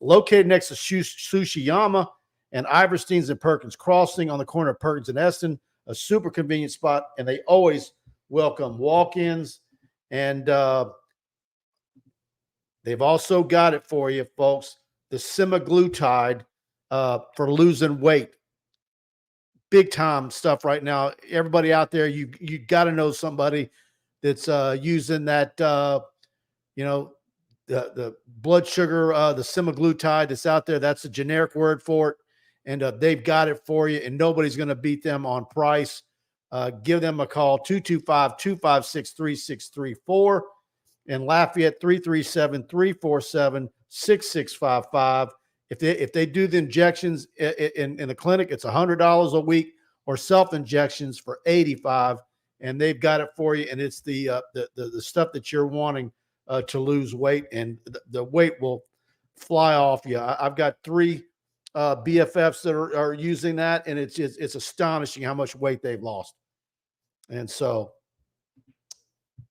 Located next to Sushiyama and Iverstein's and Perkins Crossing on the corner of Perkins and Eston, a super convenient spot, and they always welcome walk-ins. And they've also got it for you, folks, the semaglutide for losing weight. Big time stuff right now. Everybody out there, you got to know somebody that's using that, the blood sugar, the semaglutide that's out there. That's a generic word for it. And they've got it for you, and nobody's going to beat them on price. Give them a call, 225-256-3634, and Lafayette, 337-347-6655. If they do the injections in the clinic, it's $100 a week, or self-injections for $85, and they've got it for you, and it's the stuff that you're wanting to lose weight, and the weight will fly off you. I've got 3 BFFs that are using that, and it's astonishing how much weight they've lost. And so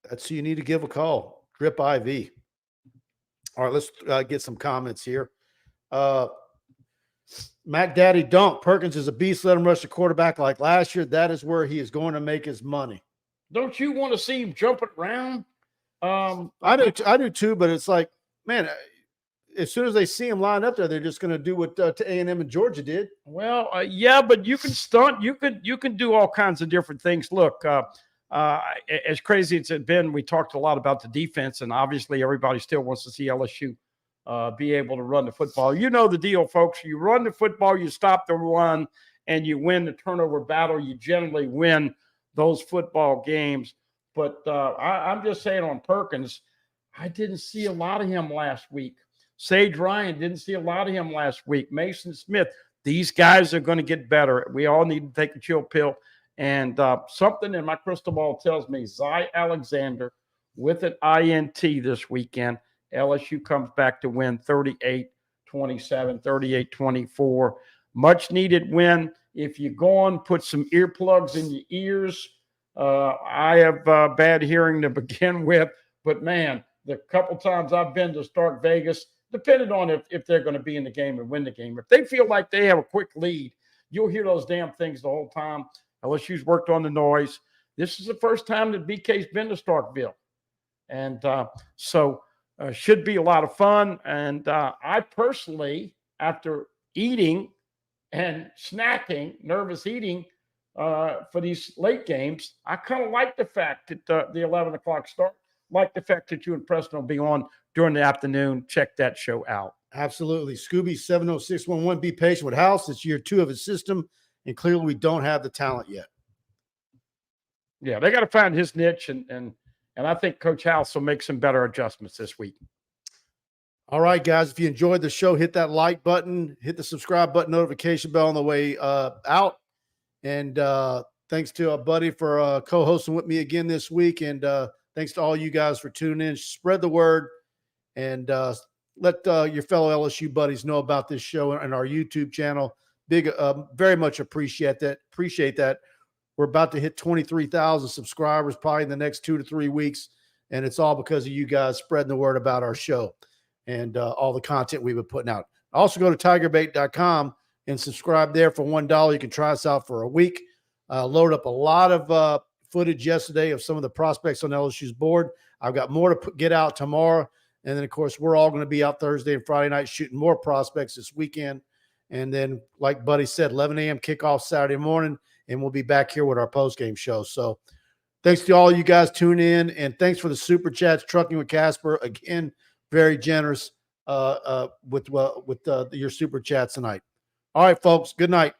that's who you need to give a call, Drip IV. All right, let's get some comments here. Mac Daddy Dunk, Perkins is a beast. Let him rush the quarterback like last year. That is where he is going to make his money. Don't you want to see him jumping around? I do too, but it's like, man, as soon as they see him line up there, they're just going to do what A&M and Georgia did. Well, yeah, but you can stunt. You can do all kinds of different things. Look, as crazy as it's been, we talked a lot about the defense, and obviously everybody still wants to see LSU be able to run the football. You know the deal, folks. You run the football, you stop the run, and you win the turnover battle. You generally win those football games. But I'm just saying on Perkins, I didn't see a lot of him last week. Sage Ryan, didn't see a lot of him last week. Mason Smith, these guys are going to get better. We all need to take a chill pill. And something in my crystal ball tells me Zy Alexander with an INT this weekend. LSU comes back to win 38-27, 38-24. Much needed win. If you go on, put some earplugs in your ears. I have bad hearing to begin with, but man, the couple times I've been to Stark Vegas, depending on if they're going to be in the game and win the game. If they feel like they have a quick lead, you'll hear those damn things the whole time. LSU's worked on the noise. This is the first time that BK's been to Starkville. And so should be a lot of fun. And I personally, after eating and snacking, nervous eating for these late games, I kind of like the fact that the 11 o'clock start, like the fact that you and Preston will be on during the afternoon. Check that show out. Absolutely. Scooby 70611, be patient with House. It's year 2 of his system, and clearly we don't have the talent yet. Yeah, they got to find his niche, and I think Coach House will make some better adjustments this week. All right, guys, if you enjoyed the show, hit that like button, hit the subscribe button, notification bell on the way out. And thanks to Buddy for co-hosting with me again this week. And thanks to all you guys for tuning in. Spread the word, and let your fellow LSU buddies know about this show and our YouTube channel. Very much appreciate that. We're about to hit 23,000 subscribers probably in the next 2 to 3 weeks. And it's all because of you guys spreading the word about our show and all the content we've been putting out. Also go to TigerBait.com and subscribe there for $1. You can try us out for a week. Load up a lot of footage yesterday of some of the prospects on LSU's board. I've got more to get out tomorrow. And then, of course, we're all going to be out Thursday and Friday night shooting more prospects this weekend. And then, like Buddy said, 11 a.m. kickoff Saturday morning, and we'll be back here with our postgame show. So thanks to all you guys tuning in, and thanks for the super chats. Trucking with Casper, again, very generous with your super chats tonight. All right, folks, good night.